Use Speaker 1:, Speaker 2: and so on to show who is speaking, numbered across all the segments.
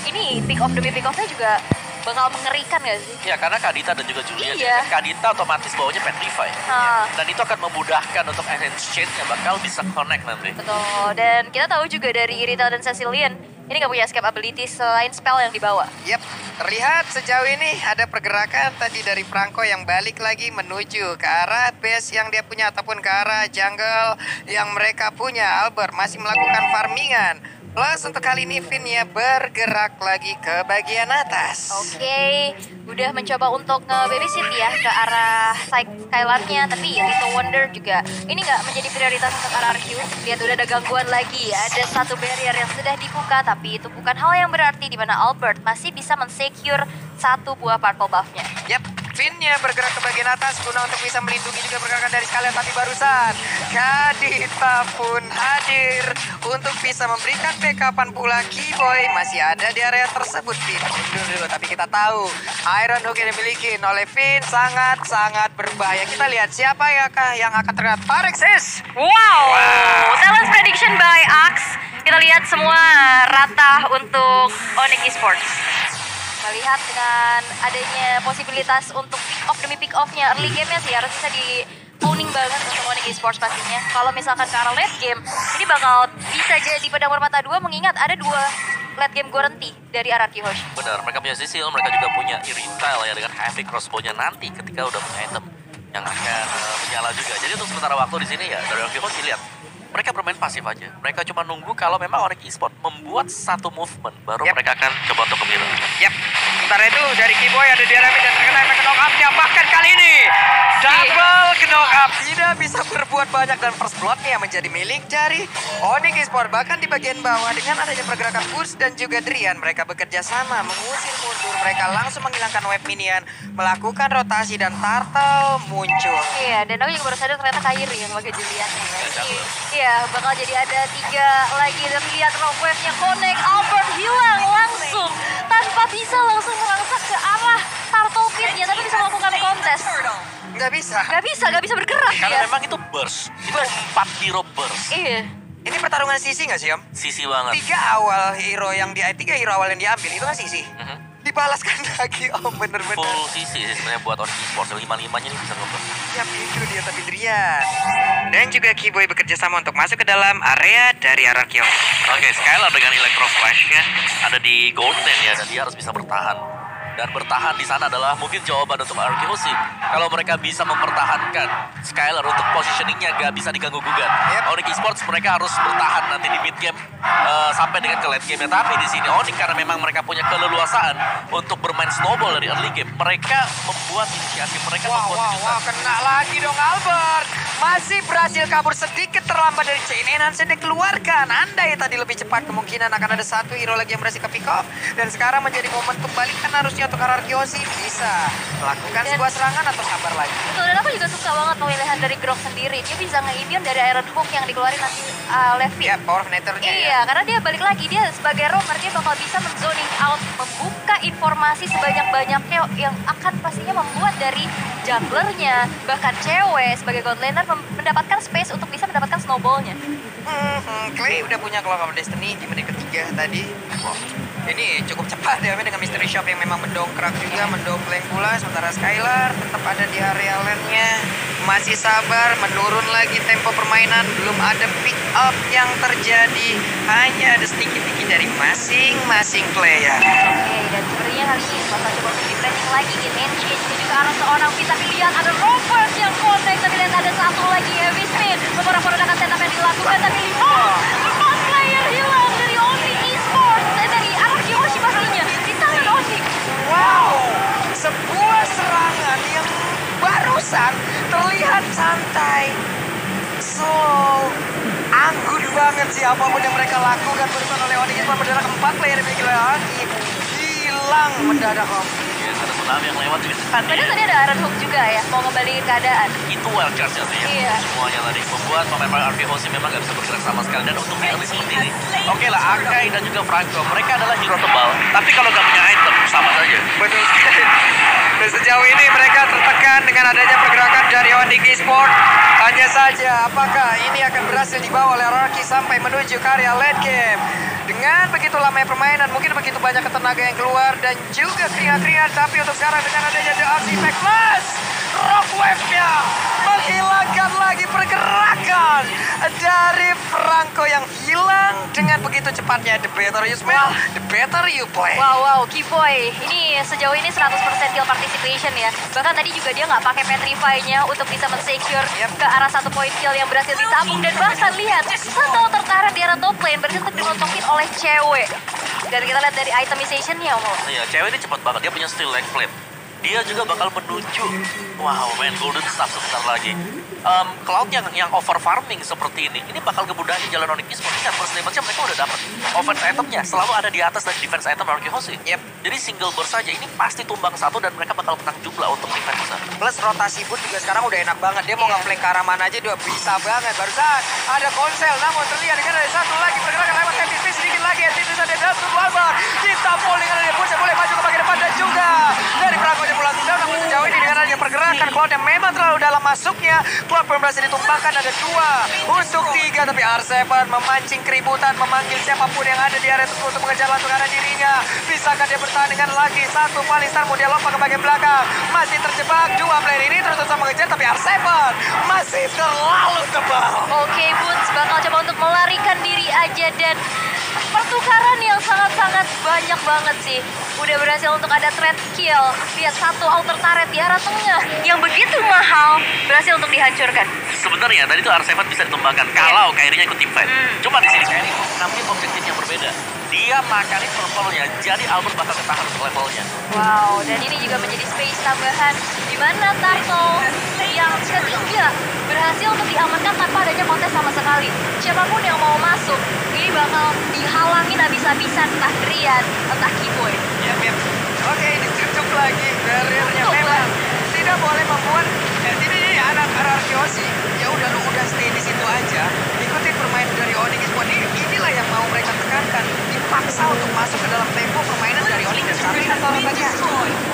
Speaker 1: ini pick off demi pick offnya juga bakal mengerikan gak sih?
Speaker 2: Ya karena Kadita dan juga Julian.
Speaker 1: Iya.
Speaker 2: Kadita otomatis bawanya Petrify. Dan itu akan memudahkan untuk Enhance Chain-nya bakal bisa connect nanti.
Speaker 1: Betul, dan kita tahu juga dari Irithel dan Cecilian, ini gak punya escape ability selain spell yang dibawa.
Speaker 3: Yap, terlihat sejauh ini ada pergerakan tadi dari Franco yang balik lagi menuju ke arah base yang dia punya ataupun ke arah jungle yang mereka punya. Albert masih melakukan farmingan. Plus untuk kali ini Finn-nya bergerak lagi ke bagian atas.
Speaker 1: Oke, udah mencoba untuk nge-babysit ya ke arah Skylar-nya, tapi Little Wonder juga ini nggak menjadi prioritas untuk RRQ. Lihat udah ada gangguan lagi, ada satu barrier yang sudah dibuka, tapi itu bukan hal yang berarti di mana Albert masih bisa men-secure satu buah purple buff-nya.
Speaker 3: Yap, Finn-nya bergerak ke bagian atas guna untuk bisa melindungi juga pergerakan dari sekalian, tapi barusan Kadita pun hadir untuk bisa memberikan backupan pula. Keyboy masih ada di area tersebut. Finn mundur dulu, tapi kita tahu Iron Hook yang dimiliki oleh Finn sangat-sangat berbahaya. Kita lihat siapa ya yang akan terlihat. Parexis.
Speaker 1: Wow, Talent prediction by Axe. Kita lihat semua rata untuk Onyx Esports. Melihat dengan adanya posibilitas untuk pick off demi pick off-nya, early game-nya sih harus bisa di owning banget untuk Onyx Esports pastinya. Kalau misalkan ke arah late game, ini bakal bisa jadi pedang bermata dua mengingat ada dua late game guarantee dari RRQ Hosh.
Speaker 2: Benar, mereka punya Cecil, mereka juga punya Irithel ya dengan heavy crossbow-nya nanti ketika udah punya item yang akan menyala juga. Jadi untuk sementara waktu di sini ya dari RRQ Hosh lihat mereka bermain pasif aja. Mereka cuma nunggu kalau memang Onyx Esports membuat satu movement baru mereka akan coba untuk kemiru.
Speaker 3: Yap. Sementara itu dari Keyboy ada di area dan terkena efek knock up-nya. Bahkan kali ini double knock up. Tidak bisa berbuat banyak dan first blood-nya menjadi milik dari Onyx Esports. Bahkan di bagian bawah dengan adanya pergerakan Push dan juga Drian, mereka bekerja sama mengusir mundur. Mereka langsung menghilangkan wave minion, melakukan rotasi dan Turtle muncul.
Speaker 1: Iya, dan aku juga baru sadar ternyata Kairi yang pakai Julian. Iya, bakal jadi ada 3 lagi dan lihat rock wave-nya connect. Albert hilang langsung tanpa bisa langsung merangsak ke arah Turtle Pit-nya, tapi bisa melakukan kontes.
Speaker 3: Nggak bisa.
Speaker 1: Nggak bisa bergerak
Speaker 2: Karena
Speaker 1: ya.
Speaker 2: memang itu burst. Itu 4 hero burst.
Speaker 1: Iya.
Speaker 3: Ini pertarungan sisi nggak sih, Om?
Speaker 2: Sisi banget.
Speaker 3: 3 hero yang yang diambil itu kan sisi. Dibalaskan lagi, Om, bener-bener.
Speaker 2: Full sisi sih sebenarnya buat Onyx Esports. 5-5-nya ini bisa ngeburst.
Speaker 3: Yap, itu dia tapi Drian. Dan juga Keyboy bekerja sama untuk masuk ke dalam area dari RRQ.
Speaker 2: Oke, Skylar dengan Electro Flash-nya ada di Golden ya, dan dia harus bisa bertahan. Dan bertahan di sana adalah mungkin jawaban untuk RRQ sih. Kalau mereka bisa mempertahankan Skylar untuk positioningnya gak bisa diganggu gugat. Onyx Esports mereka harus bertahan nanti di mid game sampai dengan ke late game. Tapi di sini Onyx karena memang mereka punya keleluasaan untuk bermain snowball dari early game, mereka membuat inisiatif, mereka membuat kejutan.
Speaker 3: Kena lagi dong Albert. Masih berhasil kabur sedikit terlambat dari chain enhance yang dikeluarkan. Andai tadi lebih cepat kemungkinan akan ada satu hero lagi yang berhasil ke pick off. Dan sekarang menjadi momentum balikan harusnya untuk RRQ bisa melakukan sebuah serangan atau sabar lagi.
Speaker 1: Betul, dan aku juga suka banget pemilihan dari Grok sendiri. Dia bisa nge-immune dari Iron Hook yang dikeluarin nanti Levi.
Speaker 3: Ya, power of Nether-nya
Speaker 1: Iya, karena dia balik lagi. Dia sebagai roamer, dia bakal bisa men-zoning out, membuka informasi sebanyak-banyaknya yang akan pastinya membuat dari junglernya, bahkan cewek sebagai god laner mendapatkan space untuk bisa mendapatkan snowballnya.
Speaker 3: Clay udah punya Cloak of Destiny di menit ketiga tadi. Ini cukup cepat ya dengan Mystery Shop yang memang mendongkrak juga, mendongkleng pula. Sementara Skylar tetap ada di area lane-nya. Masih sabar, menurun lagi tempo permainan. Belum ada pick up yang terjadi. Hanya ada sedikit-sedikit dari masing-masing player.
Speaker 1: Oke, dan sepertinya kali ini bakal coba untuk di-planning lagi game engine. Ini juga arah seorang bisa dilihat ada Robert yang connect. Tapi lihat ada satu lagi Heavy Spin. Beberapa ledakan setup yang dilakukan. Tapi 5 player hilang dari Onyx Esports. Dari RRQ Hoshi pastinya. Di tangan Onyx.
Speaker 3: Wow, sebuah serangan yang barusan terlihat santai, slow, anggun banget sih apapun yang mereka lakukan barusan oleh Onyx Esports. Mendadak 4 player yang dimiliki oleh Onyx hilang mendadak, Om.
Speaker 2: Ya, ada tsunami yang lewat juga.
Speaker 1: Padahal tadi ada Iron Hook juga ya, mau ngembaliin keadaan.
Speaker 2: Itu wild charge-nya sih ya.
Speaker 1: Iya.
Speaker 2: Semuanya tadi membuat pemain RRQ Hoshi memang gak bisa bergerak sama sekali. Dan untuk early seperti ini, oke lah Akai dan juga Franco, mereka adalah hero tebal. Tapi kalau gak punya item, sama saja.
Speaker 3: Betul sekali. Dan sejauh ini mereka tertekan dengan adanya pergerakan dari Onyx Esports. Hanya saja, apakah ini akan berhasil dibawa oleh RRQ sampai menuju ke area late game? Dengan begitu lamanya permainan, mungkin begitu banyak tenaga yang keluar dan juga keringat-keringat. Tapi untuk sekarang dengan adanya The Arts Impact Plus, Rock Wave-nya menghilangkan lagi pergerakan dari Franco yang hilang dengan begitu cepatnya. The better you smell, the better you play.
Speaker 1: Wow, Kiboy. Ini sejauh ini 100% kill participation ya. Bahkan tadi juga dia nggak pakai Petrify-nya untuk bisa men-secure ke arah 1 poin kill yang berhasil ditabung. Dan bahkan lihat, satu tertarik di arah top lane berhasil dirontokin oleh cewek. Dan kita lihat dari itemization-nya, Mo.
Speaker 2: Iya, cewek ini cepat banget. Dia punya skill leg flip. Dia juga bakal menuju. Wow, main Golden Staff sebentar lagi. Cloud yang over farming seperti ini bakal kemudahan jalan Onyx Esports. Ingat, first damage-nya mereka udah dapat. Offense itemnya selalu ada di atas dan defense item Arky Hoshi. Jadi single burst saja ini pasti tumbang satu dan mereka bakal menang jumlah untuk defense.
Speaker 3: Plus rotasi boot juga sekarang udah enak banget. Dia mau nge-flank ke arah mana aja dia bisa banget. Barusan ada konsel, namun terlihat dengan ada satu lagi pergerakan lewat MTP sedikit lagi. MTP ada dalam Albar. Ditampol dengan ada Push boleh maju ke bagian depan dan juga dari Franco dia pulang down. Namun sejauh ini dengan adanya pergerakan Cloud yang memang terlalu dalam masuknya. Cloud belum berhasil ditumbangkan, ada 2 untuk 3. Tapi R7 memancing keributan, memanggil siapapun yang ada di area tersebut untuk mengejar langsung ke arah dirinya. Bisakah dia bertahan dengan lagi satu Palistar, mau dia lompat ke bagian belakang. Masih terjebak, 2 player ini terus-terusan mengejar, tapi R7 masih terlalu tebal.
Speaker 1: Oke, Boots bakal coba untuk melarikan diri aja dan pertukaran yang sangat-sangat banyak banget sih. Udah berhasil untuk ada trade kill. Lihat satu outer turret di arah tengah yang begitu mahal berhasil untuk dihancurkan.
Speaker 2: Sebenarnya tadi tuh R7 bisa ditumbangkan kalau Kairi-nya ikut team fight. Cuma di sini Kairi ngambil objektif yang berbeda. Dia makanin purple-nya, jadi Albert bakal ketahan untuk levelnya.
Speaker 1: Wow, dan ini juga menjadi space tambahan di mana Turtle yang ketiga berhasil untuk diamankan tanpa adanya kontes sama sekali. Siapapun yang mau masuk, ini bakal dihalangin habis-habisan entah Grian, entah Kiboy.
Speaker 3: Yap. Oke, ditutup lagi barriernya. Memang tidak boleh membuat ini anak Arky Hoshi. Ya udah lu udah stay di situ aja. Ikutin permainan dari Onyx Esports. Inilah yang mau mereka tekankan. Dipaksa untuk masuk ke dalam tempo permainan dari Onyx dan sekarang kita tahu lagi.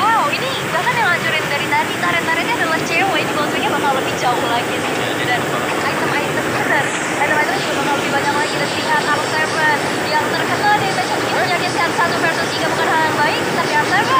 Speaker 1: Wow, ini bahkan yang ngancurin dari tadi tarik-tariknya adalah cewek. Ini goalswingnya bakal lebih jauh lagi sih. Dan item-itemnya juga bakal lebih banyak lagi. Dan lihat R7 yang terkena damage begitu menyakitkan 1 versus 3 bukan hal yang baik. Tapi R7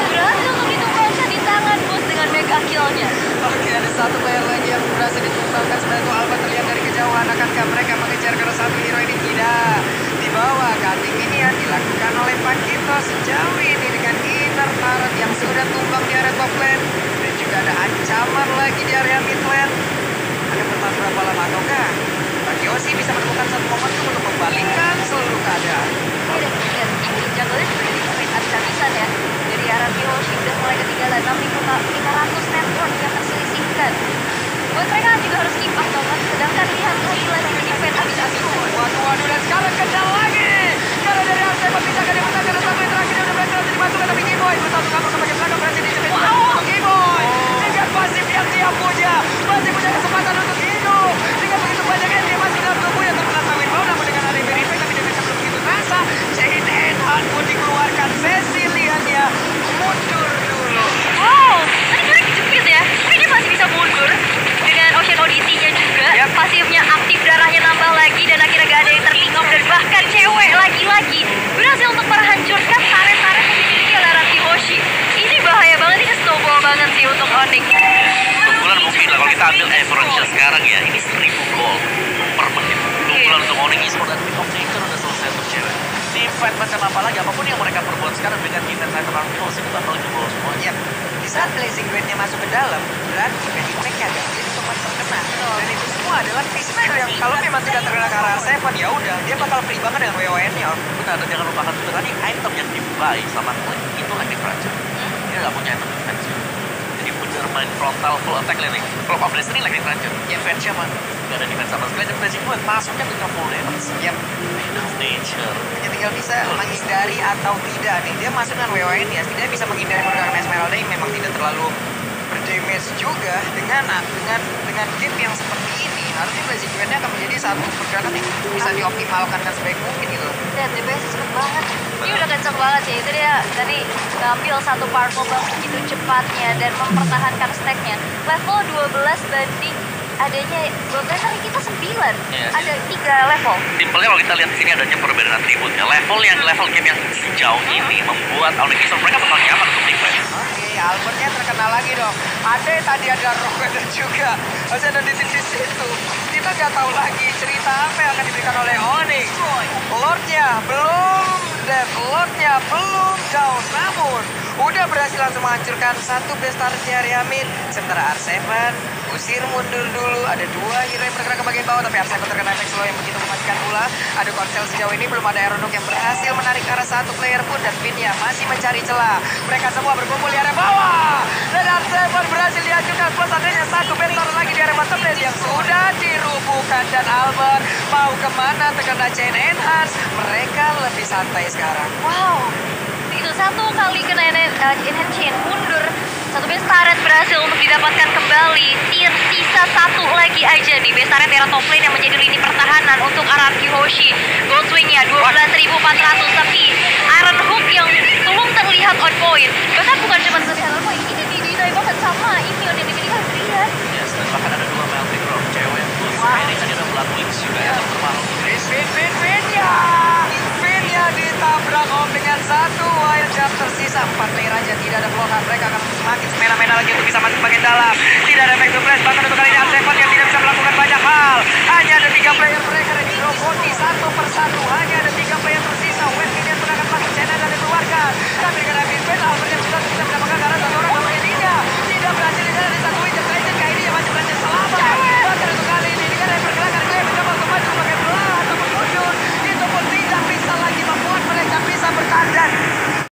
Speaker 1: berhasil untuk ditumbangkan di tangan Boots dengan mega kill-nya.
Speaker 3: Oke, ada satu player lagi yang berhasil ditumbangkan. Sebenarnya itu Alba terlihat dari kejauhan. Akankah mereka mengejar karena satu hero ini? Tidak. Di bawah cutting ini yang dilakukan oleh Pakito sejauh ini dengan inner turret yang sudah tumbang di area top lane. Dan juga ada ancaman lagi di area mid lane. Akan bertahan berapa lama ataukah Arky Hoshi bisa menemukan satu momentum untuk membalikkan seluruh keadaan?
Speaker 1: Dan lihat ini jungle-nya juga di-split habis-habisan ya. Dari Arky Hoshi udah mulai ketinggalan 6.500 network yang terselisihkan. Buat mereka juga harus keep up banget. Sedangkan lihat Thailand yang di-defend habis-habisan.
Speaker 3: Waduh, dan sekarang kejar lagi. Karena dari R7 bisakah dia menang karena satu yang terakhir dia udah berhasil dimasukkan. Tapi Kiboy bersatu kabur ke bagian belakang berhasil dijepit. Wow, Kiboy dengan pasif yang dia punya. Masih punya kesempatan untuk hidup. Dengan begitu banyaknya dia masih dalam tubuhnya terkena sawit bau. Namun dengan ada Berry tapi dia bisa belum begitu terasa. Chain Hand pun dikeluarkan. Cecilianya mundur dulu.
Speaker 1: Wow, tadi gue dijepit ya. Tapi dia masih bisa mundur. Dengan Ocean Odyssey-nya juga. Pasifnya aktif, darahnya nambah lagi. Dan akhirnya gak ada yang terpick up. Dan bahkan cewek lagi-lagi berhasil untuk menghancurkan taret-taret yang dimiliki oleh Arky Hoshi. Ini bahaya banget, ini snowball banget sih untuk Onyx.
Speaker 2: Keunggulan mungkin lah kalau kita ambil average sekarang ya, ini 1000 goal per menit. Keunggulan untuk Onyx Esports dan Pick of Nature udah selesai untuk cewek. Team fight macam apa lagi, apapun yang mereka perbuat sekarang dengan defense item Arky Hoshi itu bakal jebol semuanya.
Speaker 3: Di saat blazing blade-nya masuk ke dalam, berarti bad impact-nya agak sedikit sempat terkena. Dan itu semua adalah pistol yang kalau memang tidak terkena ke arah R7, ya udah dia bakal free banget dengan WON-nya.
Speaker 2: Benar, dan jangan lupakan juga tadi item yang di-buy sama Click itu Epic Fracture. Dia nggak punya item defense. Jadi bener main frontal full attack landing. Clock of Destiny Epic Fracture. Defense-nya mana? Gak ada defense sama sekali. Dan blazing blade masuknya ke full damage. Pick of Nature.
Speaker 3: Dia tinggal bisa menghindari atau tidak nih. Dia masuk dengan WON ya, setidaknya bisa menghindari pergerakan Esmeralda yang memang tidak terlalu berdamage juga dengan game yang seperti ini. Harusnya blazing blade-nya akan menjadi satu pergerakan yang bisa dioptimalkan dengan sebaik mungkin gitu.
Speaker 1: Dan DPS cepet banget. Ini udah kenceng banget sih. Itu dia tadi ngambil satu powerful banget begitu cepatnya dan mempertahankan stack-nya. Level 12 banding adanya golden dari kita 9.
Speaker 2: Yes.
Speaker 1: Ada 3 level.
Speaker 2: Simpelnya kalau kita lihat di sini adanya perbedaan atribut ya. Level game yang sejauh ini membuat Onyx Esports mereka bakal nyaman untuk defense.
Speaker 3: Oke, Albertnya terkena lagi dong. Ada tadi ada Rogue dan juga masih ada di sisi situ. Kita nggak tahu lagi cerita apa yang akan diberikan oleh Onyx. Lordnya belum dead, Lordnya belum down, namun udah berhasil langsung menghancurkan satu bestarnya Riamid. Sementara R7 usir mundur dulu. Ada 2 hero yang bergerak ke bagian bawah, tapi R7 terkena efek slow yang begitu mematikan pula. Ada konsel sejauh ini belum ada Aeronuk yang berhasil menarik ke arah satu player pun, dan Vinya masih mencari celah. Mereka semua berkumpul di area bawah, dan R7 berhasil dihancurkan, plus adanya satu bestar lagi di area bottom lane yang sudah dirubuhkan. Dan Albert mau kemana terkena chain enhance. Mereka lebih santai sekarang.
Speaker 1: Wow, itu satu kali kena enhance chain mundur. Satu base turret berhasil untuk didapatkan kembali. Sisa satu lagi aja nih base turret era top lane yang menjadi lini pertahanan untuk RRQ Hoshi. Gold swingnya 12.400, tapi Iron Hook yang belum terlihat on point. Bahkan bukan cuma terlihat on point, ini ditembakkan sama Immune yang dimiliki Adrian.
Speaker 2: Yes, dan bahkan ada 2 melting rock cewek. Ini tadi ada Blood Wings juga yang terbaru.
Speaker 3: Vinya ditabrak Om dengan satu wild jump. Tersisa 4 player aja, tidak ada blokan. Mereka akan semakin semena-mena lagi untuk bisa masuk bagian dalam. Tidak ada back to flash, bahkan untuk kali ini Arsen